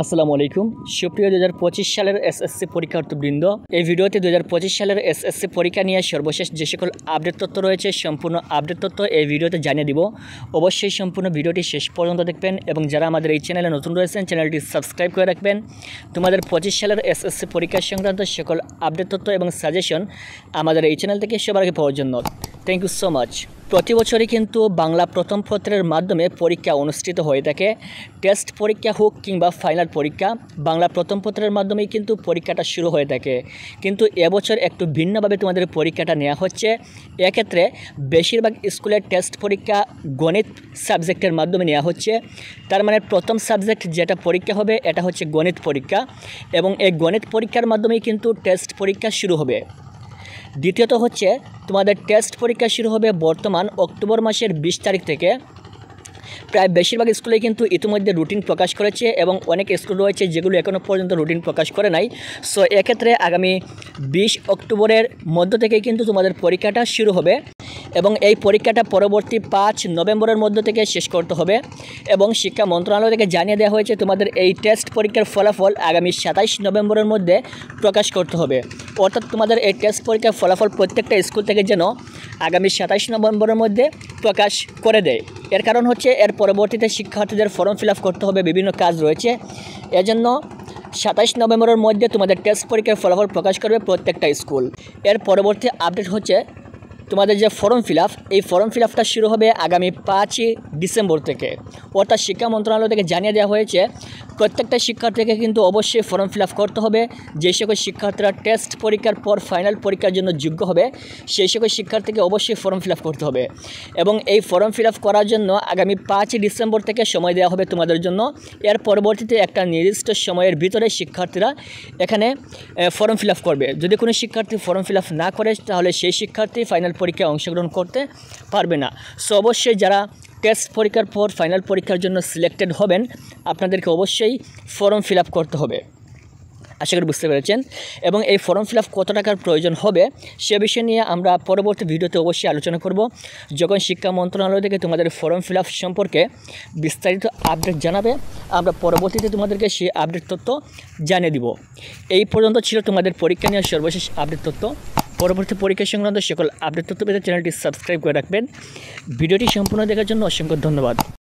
আসসালামু আলাইকুম সুপ্রিয় 2025 সালের এসএসসি পরীক্ষার্থীবৃন্দ এই ভিডিওতে 2025 সালের এসএসসি পরীক্ষা নিয়ে সর্বশেষ যে সকল আপডেট তথ্য রয়েছে সম্পূর্ণ আপডেট তথ্য এই ভিডিওতে জানিয়ে দিব। অবশ্যই সম্পূর্ণ ভিডিওটি শেষ পর্যন্ত দেখবেন এবং যারা আমাদের এই চ্যানেলে নতুন রয়েছেন চ্যানেলটি সাবস্ক্রাইব করে রাখবেন। তোমাদের 25 সালের এসএসসি পরীক্ষা সংক্রান্ত সকল আপডেট তথ্য এবং সাজেশন আমাদের এই চ্যানেল থেকে সবার আগে পাওয়ার জন্য থ্যাংক ইউ সো মাচ। প্রতি বছরই কিন্তু বাংলা প্রথম পত্রের মাধ্যমে পরীক্ষা অনুষ্ঠিত হয়ে থাকে। টেস্ট পরীক্ষা হোক কিংবা ফাইনাল পরীক্ষা, বাংলা প্রথম পত্রের মাধ্যমেই কিন্তু পরীক্ষাটা শুরু হয়ে থাকে। কিন্তু এবছর একটু ভিন্নভাবে তোমাদের পরীক্ষাটা নেওয়া হচ্ছে। এক্ষেত্রে বেশিরভাগ স্কুলের টেস্ট পরীক্ষা গণিত সাবজেক্টের মাধ্যমে নেওয়া হচ্ছে। তার মানে প্রথম সাবজেক্ট যেটা পরীক্ষা হবে এটা হচ্ছে গণিত পরীক্ষা এবং এই গণিত পরীক্ষার মাধ্যমেই কিন্তু টেস্ট পরীক্ষা শুরু হবে। দ্বিতীয়ত হচ্ছে তোমাদের টেস্ট পরীক্ষা শুরু হবে বর্তমান অক্টোবর মাসের 20 তারিখ থেকে। প্রায় বেশিরভাগ স্কুলে কিন্তু ইতিমধ্যে রুটিন প্রকাশ করেছে এবং অনেক স্কুল রয়েছে যেগুলো এখনও পর্যন্ত রুটিন প্রকাশ করে নাই। সো এক্ষেত্রে আগামী 20 অক্টোবরের মধ্য থেকে কিন্তু তোমাদের পরীক্ষাটা শুরু হবে এবং এই পরীক্ষাটা পরবর্তী 5 নভেম্বরের মধ্য থেকে শেষ করতে হবে এবং শিক্ষা মন্ত্রণালয় থেকে জানিয়ে দেওয়া হয়েছে তোমাদের এই টেস্ট পরীক্ষার ফলাফল আগামী 27 নভেম্বরের মধ্যে প্রকাশ করতে হবে। অর্থাৎ তোমাদের এই টেস্ট পরীক্ষার ফলাফল প্রত্যেকটা স্কুল থেকে যেন আগামী 27 নভেম্বরের মধ্যে প্রকাশ করে দেয়। এর কারণ হচ্ছে এর পরবর্তীতে শিক্ষার্থীদের ফর্ম ফিল আপ করতে হবে, বিভিন্ন কাজ রয়েছে। এজন্য 27 নভেম্বরের মধ্যে তোমাদের টেস্ট পরীক্ষার ফলাফল প্রকাশ করবে প্রত্যেকটা স্কুল। এর পরবর্তী আপডেট হচ্ছে তোমাদের যে ফর্ম ফিল আপ, এই ফর্ম ফিল আপটা শুরু হবে আগামী 5 ডিসেম্বর থেকে। অর্থাৎ শিক্ষা মন্ত্রণালয় থেকে জানিয়ে দেওয়া হয়েছে প্রত্যেকটা শিক্ষার্থীকে কিন্তু অবশ্যই ফর্ম ফিল আপ করতে হবে। যে সকল শিক্ষার্থীরা টেস্ট পরীক্ষার পর ফাইনাল পরীক্ষার জন্য যোগ্য হবে সেই সকল শিক্ষার্থীকে অবশ্যই ফর্ম ফিল আপ করতে হবে এবং এই ফর্ম ফিল আপ করার জন্য আগামী 5 ডিসেম্বর থেকে সময় দেওয়া হবে তোমাদের জন্য। এর পরবর্তীতে একটা নির্দিষ্ট সময়ের ভিতরে শিক্ষার্থীরা এখানে ফর্ম ফিল আপ করবে। যদি কোনো শিক্ষার্থী ফর্ম ফিল আপ না করে তাহলে সেই শিক্ষার্থী ফাইনাল পরীক্ষায় অংশগ্রহণ করতে পারবে না। সো অবশ্যই যারা টেস্ট পরীক্ষার পর ফাইনাল পরীক্ষার জন্য সিলেক্টেড হবেন আপনাদেরকে অবশ্যই ফর্ম ফিল আপ করতে হবে। আশা করি বুঝতে পেরেছেন। এবং এই ফর্ম ফিল আপ কত টাকার প্রয়োজন হবে সে বিষয় নিয়ে আমরা পরবর্তী ভিডিওতে অবশ্যই আলোচনা করব, যখন শিক্ষা মন্ত্রণালয় থেকে তোমাদের ফর্ম ফিল আপ সম্পর্কে বিস্তারিত আপডেট জানাবে। আমরা পরবর্তীতে তোমাদেরকে সেই আপডেট তথ্য জানিয়ে দিব। এই পর্যন্ত ছিল তোমাদের পরীক্ষা নিয়ে সর্বশেষ আপডেট তথ্য। পরবর্তী পরীক্ষা সংক্রান্ত সকল আপডেট তথ্য পেতে চ্যানেলটি সাবস্ক্রাইব করে রাখবেন। ভিডিওটি সম্পূর্ণ দেখার জন্য অসংখ্য ধন্যবাদ।